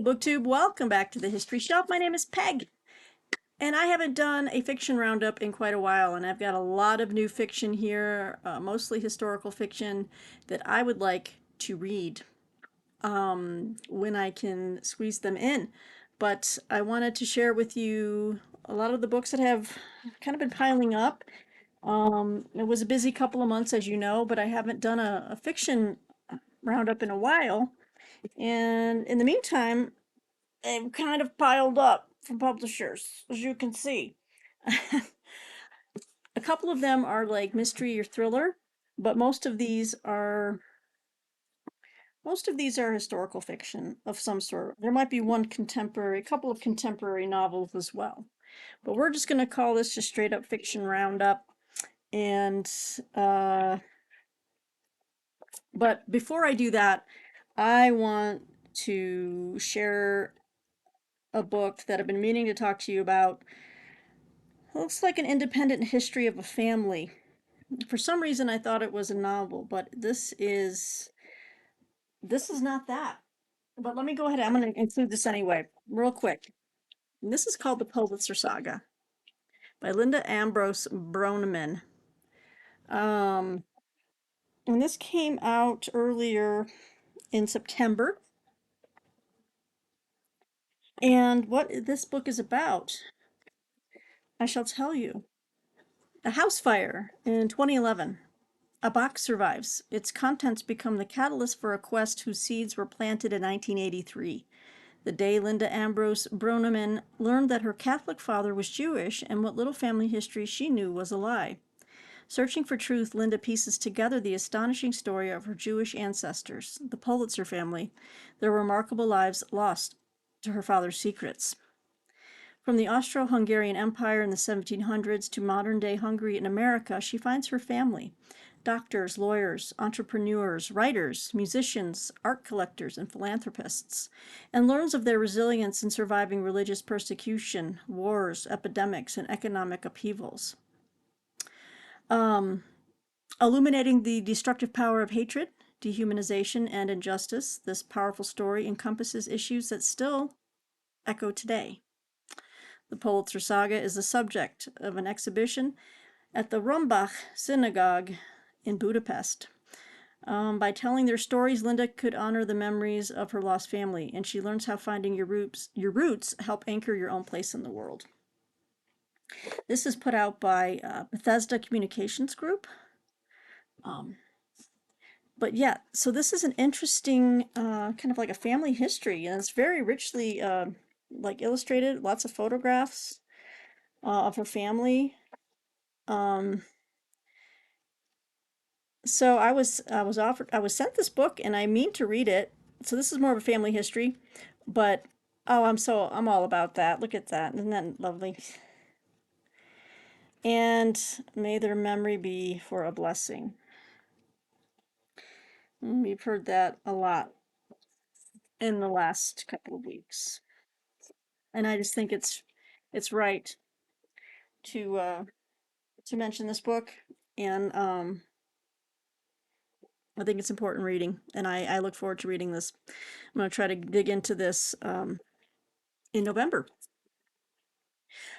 BookTube, welcome back to the History Shelf. My name is Peg, and I haven't done a fiction roundup in quite a while, and I've got a lot of new fiction here, mostly historical fiction, that I would like to read when I can squeeze them in. But I wanted to share with you a lot of the books that have kind of been piling up. It was a busy couple of months, as you know, but I haven't done a fiction roundup in a while. And in the meantime, they've kind of piled up from publishers, as you can see. A couple of them are like mystery or thriller, but most of these are historical fiction of some sort. There might be a couple of contemporary novels as well. But we're just going to call this just straight up fiction roundup. And but before I do that, I want to share a book that I've been meaning to talk to you about. It looks like an independent history of a family. For some reason, I thought it was a novel, but this is not that. But let me go ahead. I'm going to include this anyway, real quick. And this is called the Poitra Saga by Linda Ambrose Broneman. Um, and this came out earlier in September. And what this book is about, I shall tell you. A house fire in 2011. A box survives. Its contents become the catalyst for a quest whose seeds were planted in 1983. The day Linda Ambrose Broneman learned that her Catholic father was Jewish and what little family history she knew was a lie. Searching for truth, Linda pieces together the astonishing story of her Jewish ancestors, the Pulitzer family, their remarkable lives lost to her father's secrets. From the Austro-Hungarian Empire in the 1700s to modern-day Hungary and America, she finds her family. Doctors, lawyers, entrepreneurs, writers, musicians, art collectors, and philanthropists, and learns of their resilience in surviving religious persecution, wars, epidemics, and economic upheavals. Illuminating the destructive power of hatred, dehumanization, and injustice, this powerful story encompasses issues that still echo today. The Poitra Saga is the subject of an exhibition at the Rombach Synagogue in Budapest. By telling their stories, Linda could honor the memories of her lost family, and she learns how finding your roots help anchor your own place in the world. This is put out by Bethesda Communications Group. But yeah, so this is an interesting kind of like a family history, and it's very richly like illustrated. Lots of photographs of her family. So I was sent this book, and I mean to read it. So this is more of a family history, but oh, I'm all about that. Look at that. Isn't that lovely? And may their memory be for a blessing. We've heard that a lot in the last couple of weeks. And I just think it's right to mention this book, and I think it's important reading, and I look forward to reading this. I'm going to try to dig into this in November.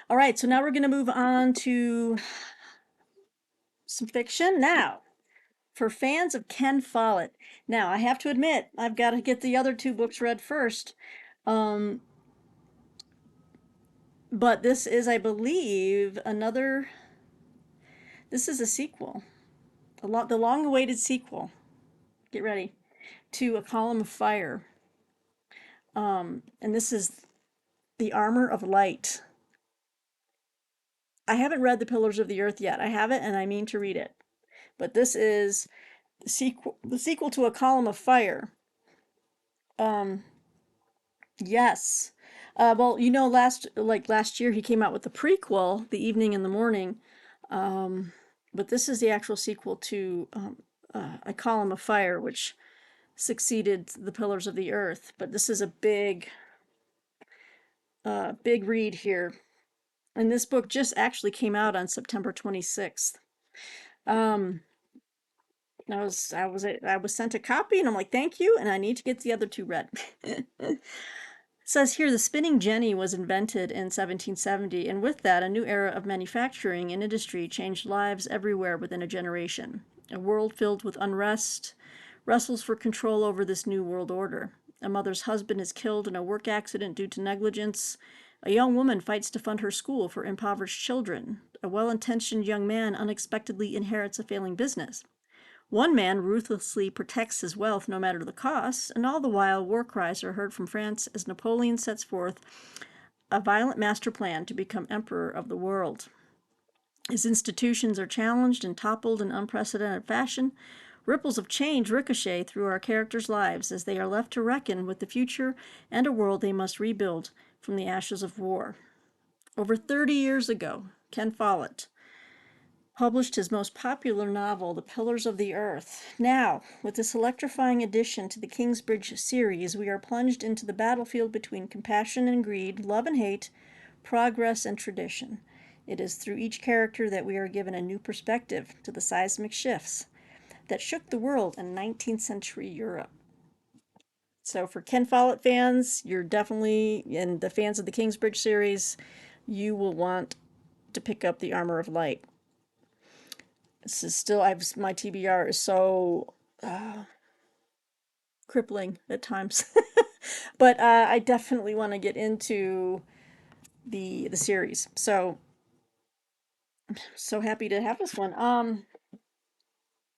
All right, so now we're going to move on to some fiction. Now, for fans of Ken Follett. Now, I have to admit, I've got to get the other two books read first. But this is, I believe, this is a sequel. The long-awaited sequel. Get ready. To A Column of Fire. And this is The Armor of Light. I haven't read The Pillars of the Earth yet. I haven't, and I mean to read it. But this is the sequel to A Column of Fire. Yes. Well, last year he came out with the prequel, The Evening and the Morning. But this is the actual sequel to A Column of Fire, which succeeded The Pillars of the Earth. But this is a big read here. And this book just actually came out on September 26th. I was sent a copy, and I'm like, thank you, and I need to get the other two read. says here the spinning jenny was invented in 1770, and with that, a new era of manufacturing and industry changed lives everywhere within a generation. A world filled with unrest wrestles for control over this new world order. A mother's husband is killed in a work accident due to negligence. A young woman fights to fund her school for impoverished children. A well intentioned young man unexpectedly inherits a failing business. One man ruthlessly protects his wealth no matter the cost, and all the while war cries are heard from France as Napoleon sets forth a violent master plan to become emperor of the world. His institutions are challenged and toppled in unprecedented fashion. Ripples of change ricochet through our characters' lives as they are left to reckon with the future and a world they must rebuild from the ashes of war. Over 30 years ago, Ken Follett published his most popular novel, The Pillars of the Earth. Now, with this electrifying addition to the Kingsbridge series, we are plunged into the battlefield between compassion and greed, love and hate, progress and tradition. It is through each character that we are given a new perspective to the seismic shifts that shook the world in 19th century Europe. So for Ken Follett fans, you're definitely, and the fans of the Kingsbridge series, you will want to pick up The Armor of Light. This is still, my TBR is so crippling at times. But I definitely want to get into the series. So I'm so happy to have this one.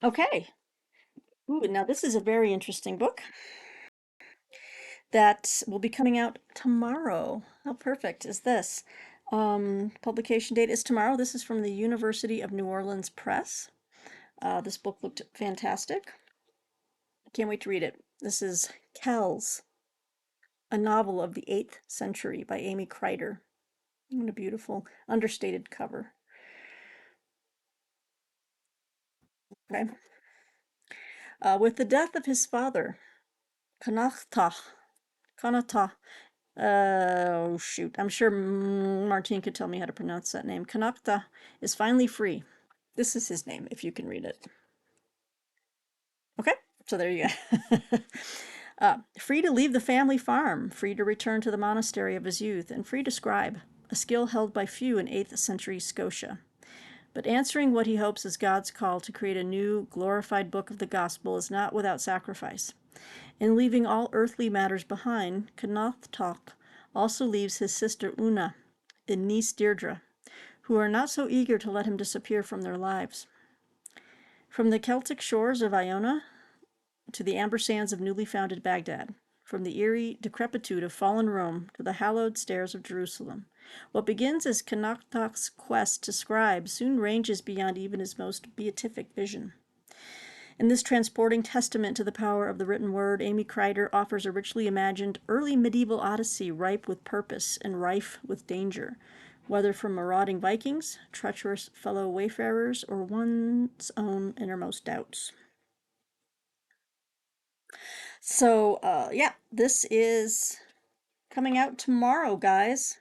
Okay. Ooh, now this is a very interesting book that will be coming out tomorrow. How perfect is this? Publication date is tomorrow. This is from the University of New Orleans Press. This book looked fantastic. Can't wait to read it. This is Kels, a novel of the 8th century by Amy Kreider. What a beautiful, understated cover. Okay. With the death of his father, Kanata, oh shoot, I'm sure Martine could tell me how to pronounce that name. Kanata is finally free. This is his name, if you can read it. Okay, so there you go. Free to leave the family farm, free to return to the monastery of his youth, and free to scribe, a skill held by few in 8th century Scotia. But answering what he hopes is God's call to create a new, glorified book of the gospel is not without sacrifice. In leaving all earthly matters behind, Connaught also leaves his sister Una and niece Deirdre, who are not so eager to let him disappear from their lives. From the Celtic shores of Iona to the amber sands of newly founded Baghdad, from the eerie decrepitude of fallen Rome to the hallowed stairs of Jerusalem, what begins as Connaucht's quest to scribe soon ranges beyond even his most beatific vision. In this transporting testament to the power of the written word, Amy Kreider offers a richly imagined early medieval odyssey ripe with purpose and rife with danger, whether from marauding Vikings, treacherous fellow wayfarers, or one's own innermost doubts. So, yeah, this is coming out tomorrow, guys.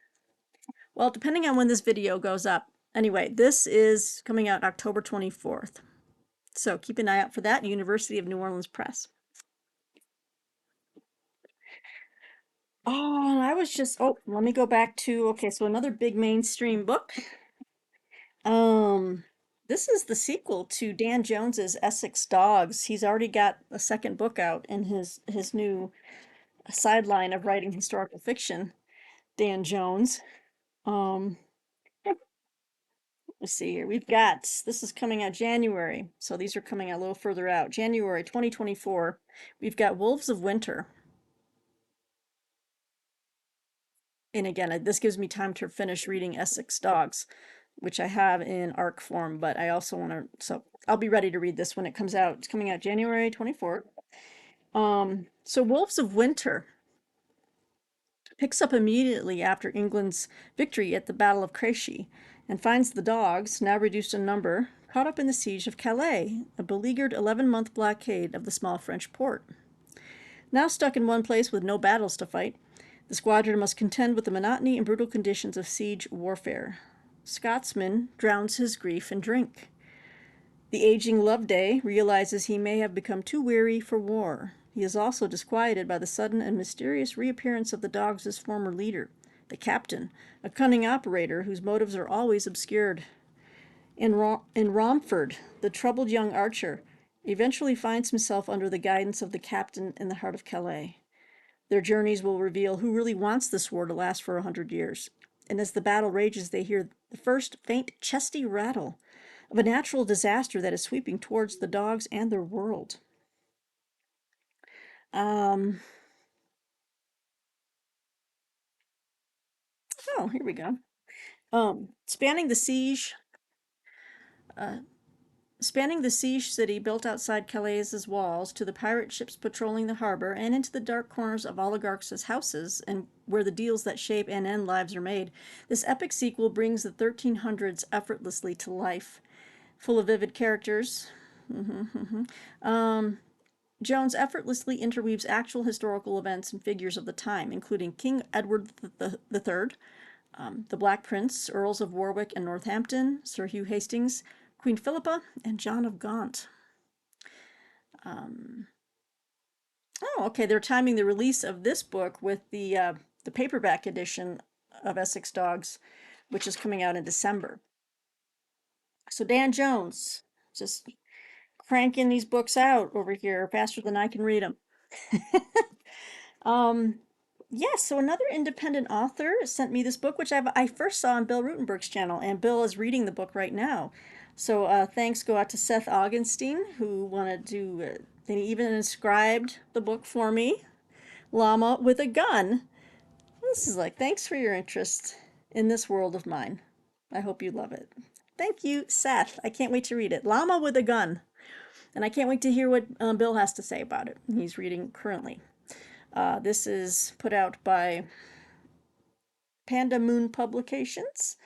Well, depending on when this video goes up. Anyway, this is coming out October 24th. So keep an eye out for that, University of New Orleans Press. Oh, I was just, let me go back to, okay, so another big mainstream book. This is the sequel to Dan Jones's Essex Dogs. He's already got a second book out in his new sideline of writing historical fiction, Dan Jones. Let's see here. This is coming out January. So these are coming out a little further out. January 2024. We've got Wolves of Winter. And again, this gives me time to finish reading Essex Dogs, which I have in ARC form, but I also want to, so I'll be ready to read this when it comes out. It's coming out January 24th. So Wolves of Winter picks up immediately after England's victory at the Battle of Crécy and finds the dogs, now reduced in number, caught up in the siege of Calais, a beleaguered 11-month blockade of the small French port. Now stuck in one place with no battles to fight, the squadron must contend with the monotony and brutal conditions of siege warfare. Scotsman drowns his grief in drink. The aging Loveday realizes he may have become too weary for war. He is also disquieted by the sudden and mysterious reappearance of the dogs' former leader, the captain, a cunning operator whose motives are always obscured. In Romford, the troubled young archer eventually finds himself under the guidance of the captain in the heart of Calais. Their journeys will reveal who really wants this war to last for 100 years. And as the battle rages, they hear the first faint, chesty rattle of a natural disaster that is sweeping towards the dogs and their world. Um, oh, here we go. Spanning the siege, uh, Spanning the siege city built outside Calais' walls to the pirate ships patrolling the harbor and into the dark corners of oligarchs' houses and where the deals that shape and end lives are made, this epic sequel brings the 1300s effortlessly to life. Full of vivid characters, Jones effortlessly interweaves actual historical events and figures of the time, including King Edward III, the Black Prince, Earls of Warwick and Northampton, Sir Hugh Hastings, Queen Philippa, and John of Gaunt. Oh, okay. They're timing the release of this book with the paperback edition of Essex Dogs, which is coming out in December. So Dan Jones, just cranking these books out over here faster than I can read them. um, yes, so another independent author sent me this book, which I first saw on Bill Rutenberg's channel, and Bill is reading the book right now. So thanks go out to Seth Augenstein, who wanted to, they even inscribed the book for me, Llama with a Gun. This is like, thanks for your interest in this world of mine. I hope you love it. Thank you, Seth. I can't wait to read it. Llama with a Gun. And I can't wait to hear what Bill has to say about it. He's reading currently. This is put out by Panda Moon Publications.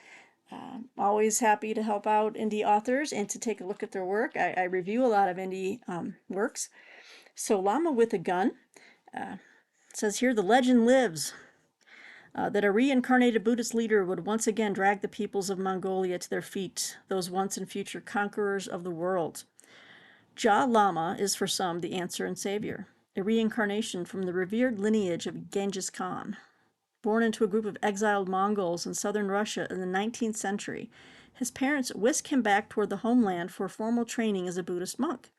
Always happy to help out indie authors and to take a look at their work. I review a lot of indie works. So Llama with a Gun says here, the legend lives that a reincarnated Buddhist leader would once again drag the peoples of Mongolia to their feet, those once and future conquerors of the world. Lama is for some the answer and savior, a reincarnation from the revered lineage of Genghis Khan. Born into a group of exiled Mongols in southern Russia in the 19th century, his parents whisk him back toward the homeland for formal training as a Buddhist monk.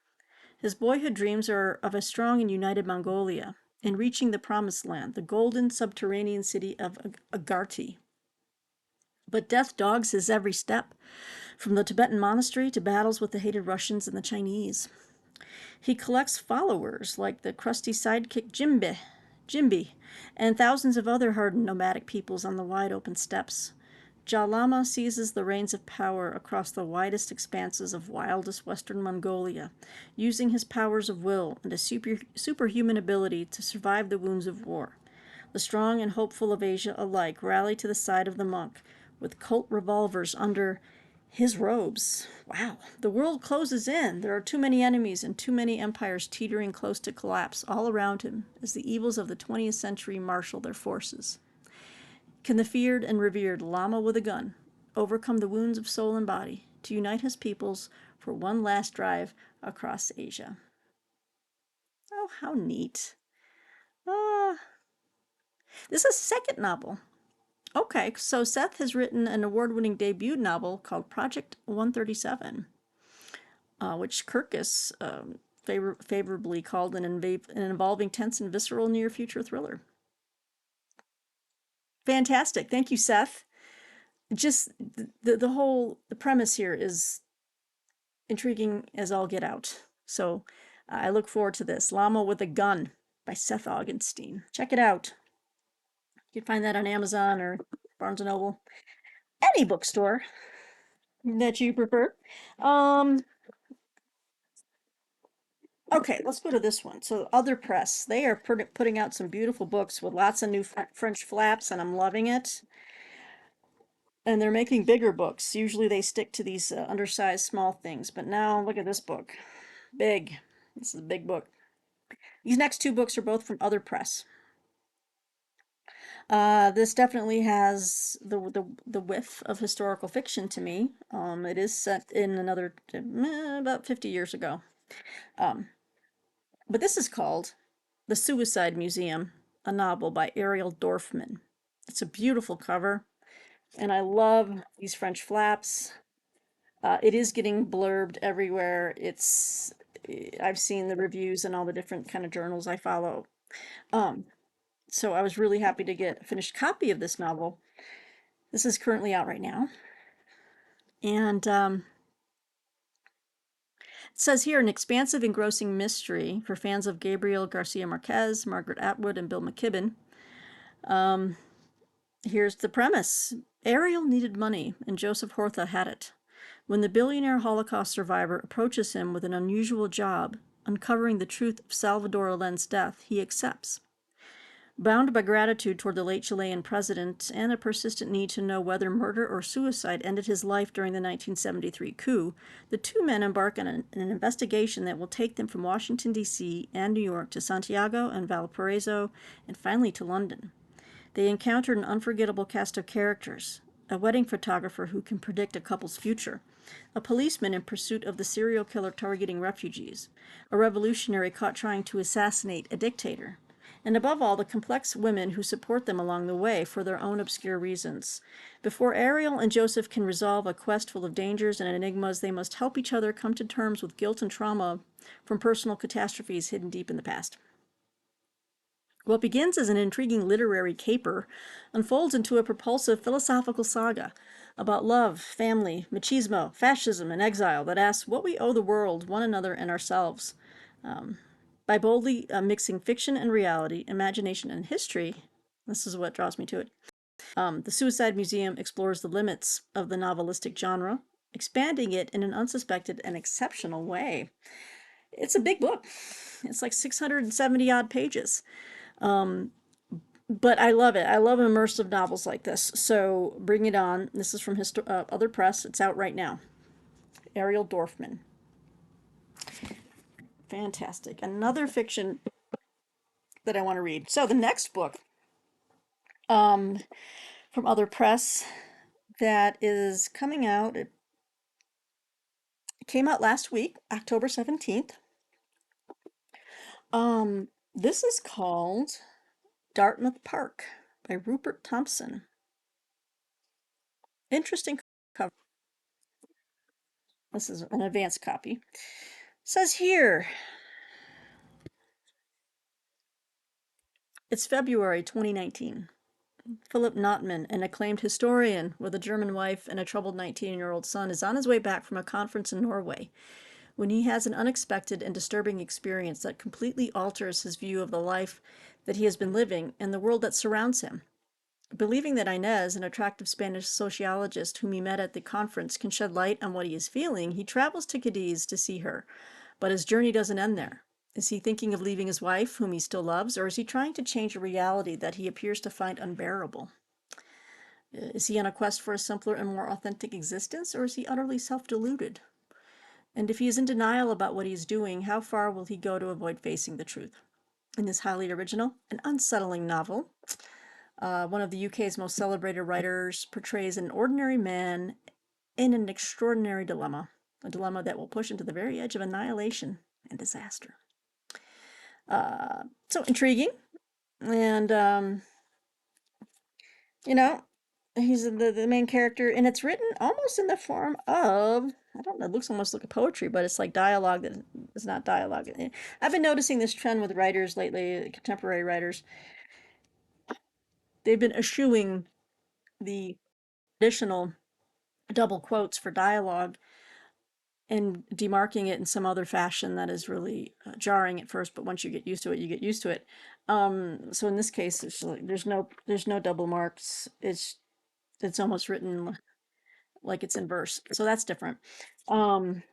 His boyhood dreams are of a strong and united Mongolia, in reaching the promised land, the golden subterranean city of Agarthy. But death dogs his every step, from the Tibetan monastery to battles with the hated Russians and the Chinese. He collects followers like the crusty sidekick Jimby, and thousands of other hardened nomadic peoples on the wide open steppes. Lama seizes the reins of power across the widest expanses of wildest western Mongolia, using his powers of will and a superhuman ability to survive the wounds of war. The strong and hopeful of Asia alike rally to the side of the monk, with Colt revolvers under his robes. Wow. The world closes in. There are too many enemies and too many empires teetering close to collapse all around him as the evils of the 20th century marshal their forces. Can the feared and revered Llama with a Gun overcome the wounds of soul and body to unite his peoples for one last drive across Asia? Oh, how neat. This is a second novel. Okay, so Seth has written an award-winning debut novel called Project 137, which Kirkus favorably called an involving, tense, and visceral near-future thriller. Fantastic. Thank you, Seth. Just the whole premise here is intriguing as all get out. So I look forward to this. Llama with a Gun by Seth Augenstein. Check it out. You can find that on Amazon or Barnes & Noble. Any bookstore that you prefer. Okay, let's go to this one. So Other Press, they are putting out some beautiful books with lots of new French flaps, and I'm loving it. And they're making bigger books. Usually they stick to these undersized small things, but now look at this book. Big. This is a big book. These next two books are both from Other Press. This definitely has the whiff of historical fiction to me. It is set in about 50 years ago. But this is called The Suicide Museum, a novel by Ariel Dorfman. It's a beautiful cover, and I love these French flaps. It is getting blurbed everywhere. I've seen the reviews in all the different kind of journals I follow. Um, so I was really happy to get a finished copy of this novel. This is currently out right now. And it says here, an expansive, engrossing mystery for fans of Gabriel Garcia Marquez, Margaret Atwood, and Bill McKibben. Here's the premise. Ariel needed money, and Joseph Horta had it. When the billionaire Holocaust survivor approaches him with an unusual job, uncovering the truth of Salvador Allende's death, he accepts. Bound by gratitude toward the late Chilean president and a persistent need to know whether murder or suicide ended his life during the 1973 coup, the two men embark on an investigation that will take them from Washington, D.C. and New York to Santiago and Valparaiso, and finally to London. They encounter an unforgettable cast of characters: a wedding photographer who can predict a couple's future, a policeman in pursuit of the serial killer targeting refugees, a revolutionary caught trying to assassinate a dictator, and above all, the complex women who support them along the way for their own obscure reasons. Before Ariel and Joseph can resolve a quest full of dangers and enigmas, they must help each other come to terms with guilt and trauma from personal catastrophes hidden deep in the past. What begins as an intriguing literary caper unfolds into a propulsive philosophical saga about love, family, machismo, fascism, and exile that asks what we owe the world, one another, and ourselves. By boldly mixing fiction and reality, imagination and history, this is what draws me to it. The Suicide Museum explores the limits of the novelistic genre, expanding it in an unsuspected and exceptional way. It's a big book. It's like 670 odd pages. But I love it. I love immersive novels like this. So bring it on. This is from Other Press. It's out right now. Ariel Dorfman. Fantastic. Another fiction that I want to read. So the next book from Other Press that is coming out, it came out last week, October 17th. This is called Dartmouth Park by Rupert Thompson. Interesting cover. This is an advanced copy. It says here, it's February 2019. Philip Notman, an acclaimed historian with a German wife and a troubled 19-year-old son, is on his way back from a conference in Norway when he has an unexpected and disturbing experience that completely alters his view of the life that he has been living and the world that surrounds him. Believing that Inez, an attractive Spanish sociologist whom he met at the conference, can shed light on what he is feeling, he travels to Cadiz to see her. But his journey doesn't end there. Is he thinking of leaving his wife, whom he still loves, or is he trying to change a reality that he appears to find unbearable? Is he on a quest for a simpler and more authentic existence, or is he utterly self-deluded? And if he is in denial about what he is doing, how far will he go to avoid facing the truth? In this highly original and unsettling novel, one of the UK's most celebrated writers portrays an ordinary man in an extraordinary dilemma, a dilemma that will push him to the very edge of annihilation and disaster. So intriguing, and he's the main character, and it's written almost in the form of, I don't know, it looks almost like a poetry, but it's like dialogue that is not dialogue. I've been noticing this trend with writers lately, contemporary writers. They've been eschewing the traditional double quotes for dialogue and demarking it in some other fashion that is really jarring at first, but once you get used to it, you get used to it. So in this case, it's like, there's no double marks. It's almost written like it's in verse. So that's different. Okay,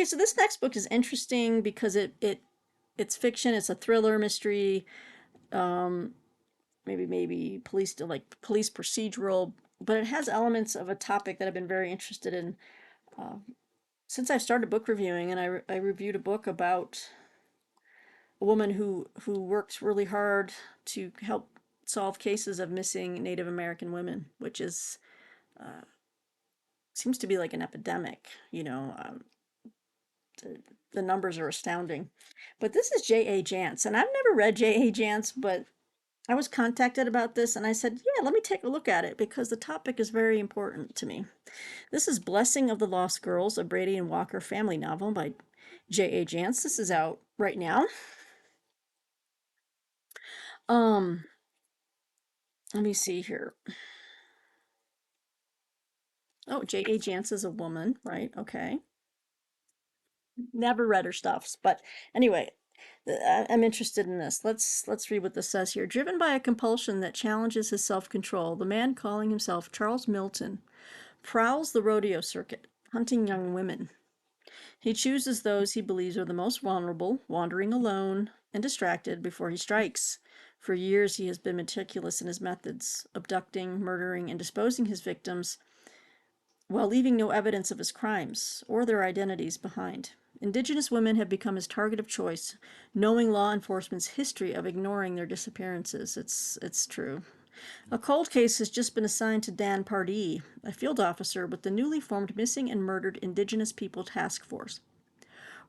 so this next book is interesting because it's fiction. It's a thriller mystery. Maybe police procedural, but it has elements of a topic that I've been very interested in since I've started book reviewing, and I reviewed a book about a woman who works really hard to help solve cases of missing Native American women, which is seems to be like an epidemic. the numbers are astounding. But this is J.A. Jance, and I've never read J.A. Jance, but I was contacted about this and I said, yeah, let me take a look at it because the topic is very important to me. This is Blessing of the Lost Girls, a Brady and Walker family novel by J.A. Jance. This is out right now. Um, Let me see here. Oh, J.A. Jance is a woman, right? Okay. Never read her stuffs, but anyway, I'm interested in this. Let's read what this says here. Driven by a compulsion that challenges his self-control, the man calling himself Charles Milton prowls the rodeo circuit, hunting young women. He chooses those he believes are the most vulnerable, wandering alone and distracted before he strikes. For years, he has been meticulous in his methods, abducting, murdering, and disposing his victims while leaving no evidence of his crimes or their identities behind. Indigenous women have become his target of choice, knowing law enforcement's history of ignoring their disappearances. It's true. A cold case has just been assigned to Dan Pardee, a field officer with the newly formed Missing and Murdered Indigenous People Task Force.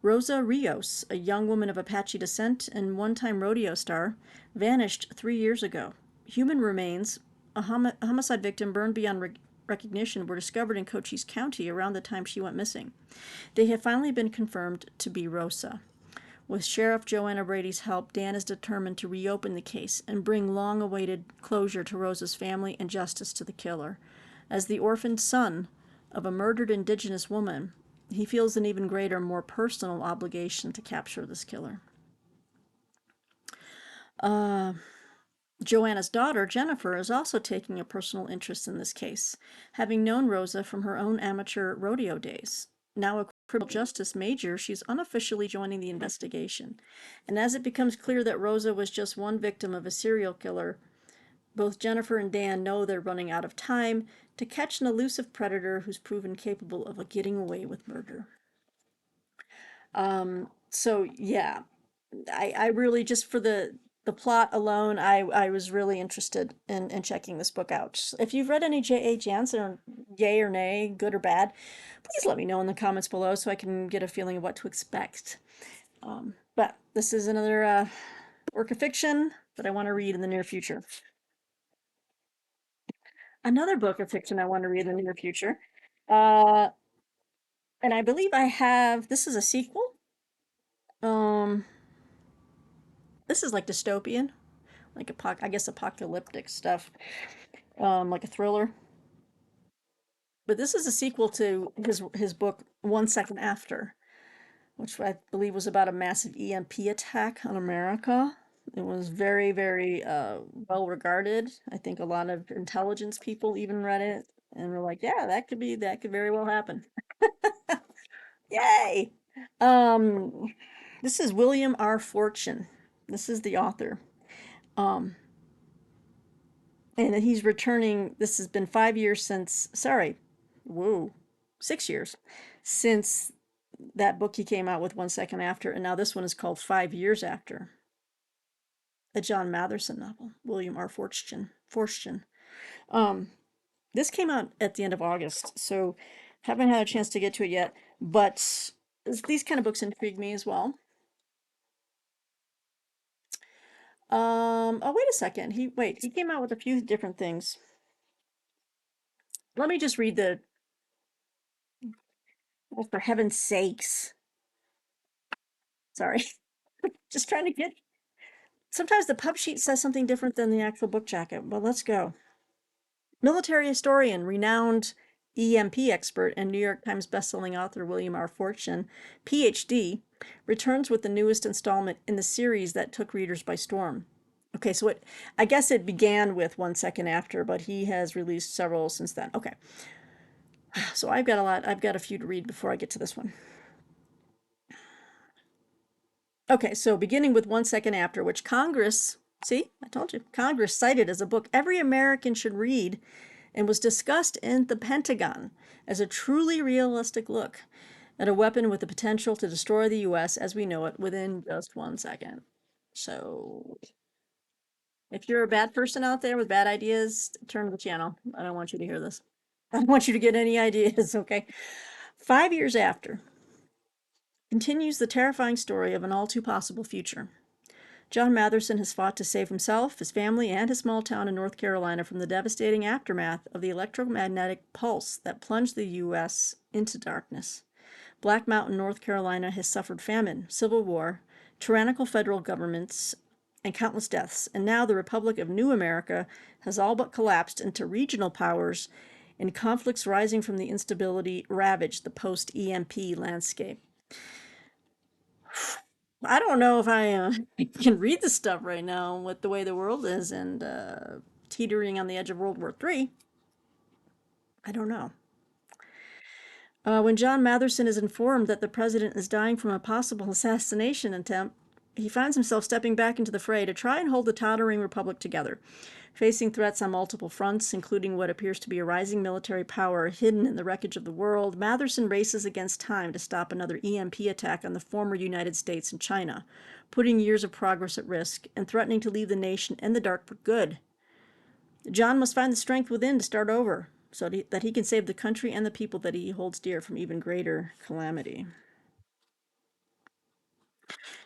Rosa Rios, a young woman of Apache descent and one-time rodeo star, vanished 3 years ago. Human remains, a homicide victim burned beyond recognition, were discovered in Cochise County around the time she went missing. They have finally been confirmed to be Rosa. With Sheriff Joanna Brady's help, Dan is determined to reopen the case and bring long-awaited closure to Rosa's family and justice to the killer. As the orphaned son of a murdered Indigenous woman, he feels an even greater, more personal obligation to capture this killer. Joanna's daughter, Jennifer, is also taking a personal interest in this case, having known Rosa from her own amateur rodeo days. Now a criminal justice major, she's unofficially joining the investigation. And as it becomes clear that Rosa was just one victim of a serial killer, both Jennifer and Dan know they're running out of time to catch an elusive predator who's proven capable of getting away with murder. So yeah, I really just for the plot alone, I was really interested in checking this book out. If you've read any J.A. Jansen, yay or nay, good or bad, please let me know in the comments below so I can get a feeling of what to expect. But this is another work of fiction that I want to read in the near future. Another book of fiction I want to read in the near future. Uh, and I believe I have, this is a sequel. Um, this is like dystopian, like I guess apocalyptic stuff, like a thriller. But this is a sequel to his book 1 Second After, which I believe was about a massive EMP attack on America. It was very, very well regarded. I think a lot of intelligence people even read it and were like, "Yeah, that could very well happen." Yay! Um, this is William R. Fortune. This is the author. Um, and he's returning. This has been 5 years since, sorry, whoa, 6 years since that book he came out with 1 Second After, and now this one is called 5 Years After, a John Matherson novel. William R. Fortune. This came out at the end of August, so haven't had a chance to get to it yet, but these kind of books intrigue me as well. Oh, wait a second. He came out with a few different things. Let me just read oh, for heaven's sakes. Sorry. Just trying to get, sometimes the pub sheet says something different than the actual book jacket. Well, let's go. Military historian, renowned EMP expert, and New York Times bestselling author William R. Fortune, PhD, returns with the newest installment in the series that took readers by storm. Okay, so I guess it began with 1 Second After, but he has released several since then. Okay. So I've got a few to read before I get to this one. Okay, so beginning with 1 Second After, which Congress, see, I told you, Congress cited as a book every American should read and was discussed in the Pentagon as a truly realistic look at a weapon with the potential to destroy the U.S. as we know it within just 1 second. So if you're a bad person out there with bad ideas, turn the channel. I don't want you to hear this. I don't want you to get any ideas, okay? 5 years after. continues the terrifying story of an all too possible future. John Matherson has fought to save himself, his family, and his small town in North Carolina from the devastating aftermath of the electromagnetic pulse that plunged the U.S. into darkness. Black Mountain, North Carolina has suffered famine, civil war, tyrannical federal governments, and countless deaths, and now the Republic of New America has all but collapsed into regional powers, and conflicts rising from the instability ravage the post EMP landscape. I don't know if I can read this stuff right now with the way the world is and teetering on the edge of World War III. I don't know. When John Matherson is informed that the president is dying from a possible assassination attempt, he finds himself stepping back into the fray to try and hold the tottering republic together. Facing threats on multiple fronts, including what appears to be a rising military power hidden in the wreckage of the world, Matherson races against time to stop another EMP attack on the former United States and China, putting years of progress at risk and threatening to leave the nation in the dark for good. John must find the strength within to start over, so that he can save the country and the people that he holds dear from even greater calamity.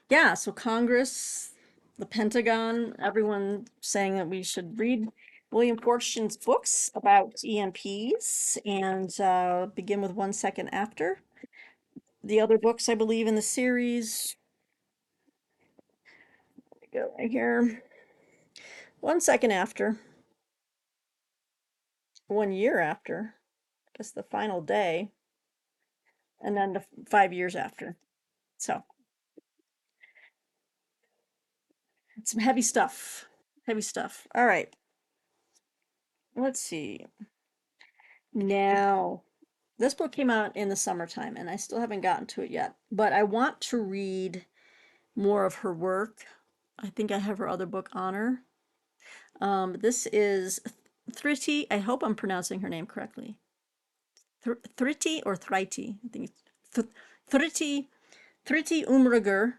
Yeah, so Congress, the Pentagon, everyone saying that we should read William Fortune's books about EMPs and begin with 1 second after. The other books, I believe, in the series, go right here. 1 second after, 1 year after, I guess the final day, and then 5 years after. So it's some heavy stuff. Heavy stuff. All right. Let's see. Now, this book came out in the summertime, and I still haven't gotten to it yet, but I want to read more of her work. I think I have her other book, Honor. This is Thriti. I hope I'm pronouncing her name correctly. Thriti or Thriti. I think it's Thriti. Thriti Umriger.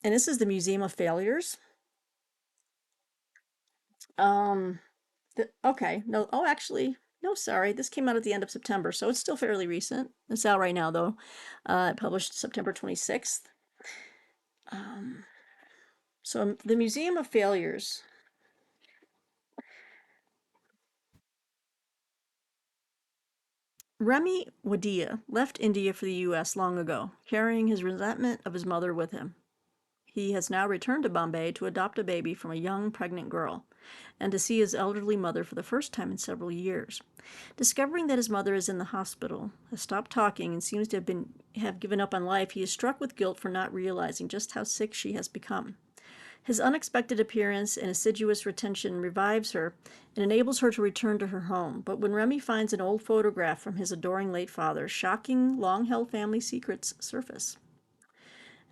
And this is the Museum of Failures. Um, okay. No. Oh, actually, no. Sorry. This came out at the end of September, so it's still fairly recent. It's out right now, though. Published September 26th. So the Museum of Failures. Remy Wadia left India for the U.S. long ago, carrying his resentment of his mother with him. He has now returned to Bombay to adopt a baby from a young pregnant girl, and to see his elderly mother for the first time in several years. Discovering that his mother is in the hospital, has stopped talking, and seems to have given up on life, he is struck with guilt for not realizing just how sick she has become. His unexpected appearance and assiduous retention revives her and enables her to return to her home. But when Remy finds an old photograph from his adoring late father, shocking, long-held family secrets surface.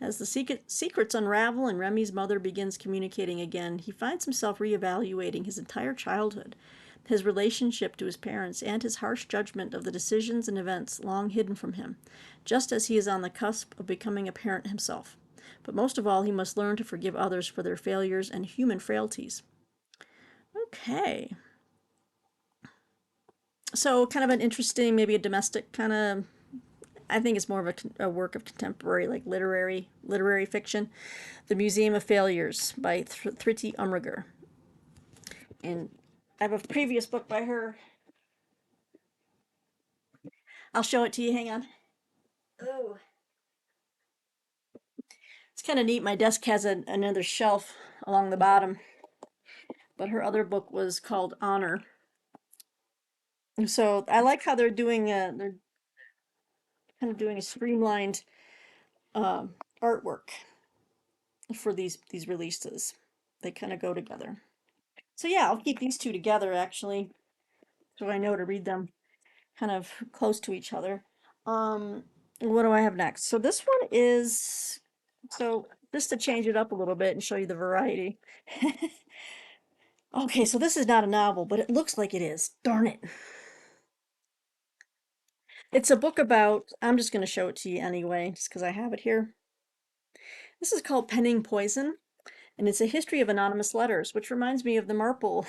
As the secrets unravel and Remy's mother begins communicating again, he finds himself reevaluating his entire childhood, his relationship to his parents, and his harsh judgment of the decisions and events long hidden from him, just as he is on the cusp of becoming a parent himself. But most of all, he must learn to forgive others for their failures and human frailties. Okay. So, kind of an interesting, maybe a domestic kind of. I think it's more of a work of contemporary, like literary fiction. The Museum of Failures by Thriti Umriger. And I have a previous book by her. I'll show it to you. Hang on. Oh, it's kind of neat. My desk has another shelf along the bottom, but her other book was called Honor. So I like how they're kind of doing a streamlined artwork for these releases. They kind of go together. So yeah, I'll keep these two together actually, so I know to read them kind of close to each other. Um, what do I have next? So this one is so just to change it up a little bit and show you the variety. Okay, so this is not a novel, but it looks like it is. Darn it. It's a book about, I'm just going to show it to you anyway, just because I have it here. This is called Penning Poison, and it's a history of anonymous letters, which reminds me of the Marple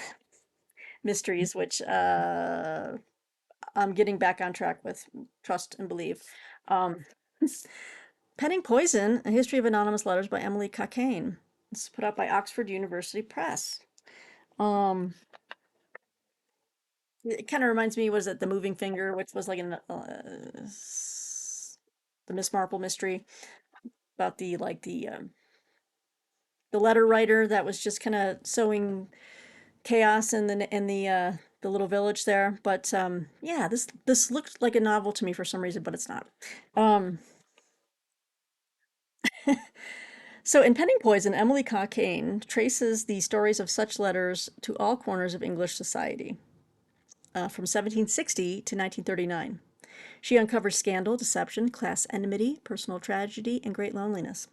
mysteries, which I'm getting back on track with, trust and believe. Um, Penning Poison, A History of Anonymous Letters by Emily Cockayne. It's put out by Oxford University Press. Um, it kind of reminds me, was it The Moving Finger, which was like the Miss Marple mystery about the letter writer that was just kind of sowing chaos in the little village there. But yeah, this looked like a novel to me for some reason, but it's not. Um, so in Penning Poison, Emily Cockayne traces the stories of such letters to all corners of English society from 1760 to 1939. She uncovers scandal, deception, class enmity, personal tragedy, and great loneliness.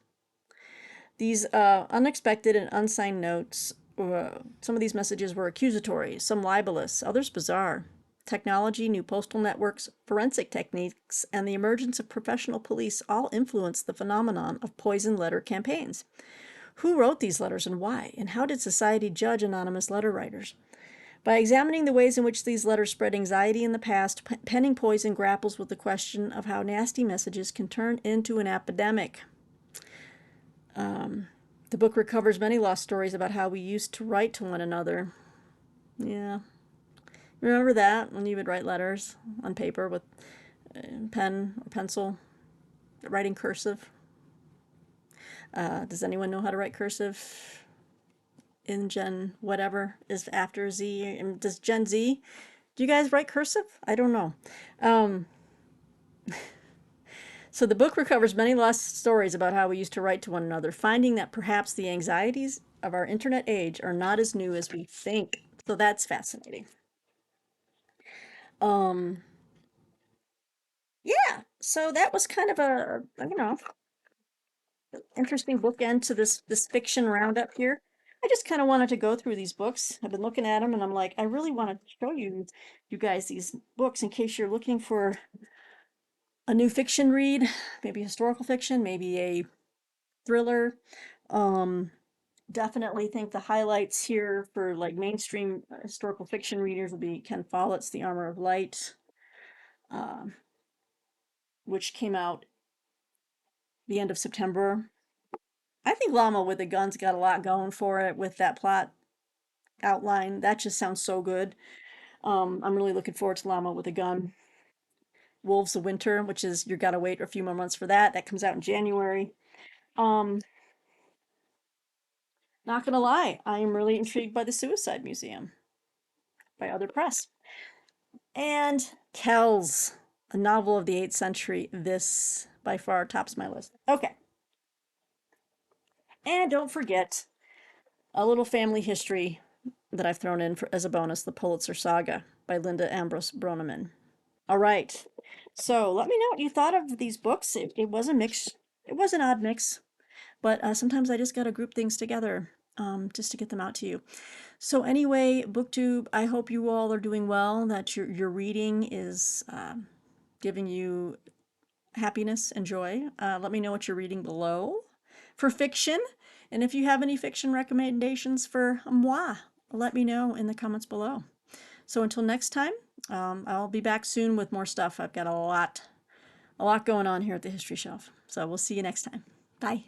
These unexpected and unsigned notes, some of these messages were accusatory, some libelous, others bizarre. Technology, new postal networks, forensic techniques, and the emergence of professional police all influenced the phenomenon of poison letter campaigns. Who wrote these letters and why? And how did society judge anonymous letter writers? By examining the ways in which these letters spread anxiety in the past, Penning Poison grapples with the question of how nasty messages can turn into an epidemic. The book recovers many lost stories about how we used to write to one another. Yeah. Remember that when you would write letters on paper with pen or pencil, writing cursive? Does anyone know how to write cursive in Gen whatever is after Z? Does Gen Z? Do you guys write cursive? I don't know. Um, so the book recovers many lost stories about how we used to write to one another, finding that perhaps the anxieties of our internet age are not as new as we think. So that's fascinating. Um, yeah. So that was kind of a interesting bookend to this fiction roundup here. I just kind of wanted to go through these books. I've been looking at them, and I'm like, I really want to show you guys these books in case you're looking for a new fiction read, maybe historical fiction, maybe a thriller. Um, Definitely think the highlights here for like mainstream historical fiction readers will be Ken Follett's The Armor of Light, um, which came out the end of September. I think Llama with the Gun's got a lot going for it with that plot outline. That just sounds so good. I'm really looking forward to Llama with a Gun. Wolves of Winter, which is you gotta wait a few more months for that. That comes out in January. Um, Not gonna lie, I am really intrigued by the Suicide Museum by Other Press. And Kels, a novel of the 8th century. This by far tops my list. Okay. And don't forget a little family history that I've thrown in as a bonus, the Poitra Saga by Linda Ambrose Broneman. All right. So let me know what you thought of these books. It was a mix. It was an odd mix, but sometimes I just got to group things together just to get them out to you. So anyway, BookTube, I hope you all are doing well, that your reading is giving you happiness and joy. Let me know what you're reading below for fiction. And if you have any fiction recommendations for moi, let me know in the comments below. So until next time, I'll be back soon with more stuff. I've got a lot going on here at the History Shelf. So we'll see you next time. Bye.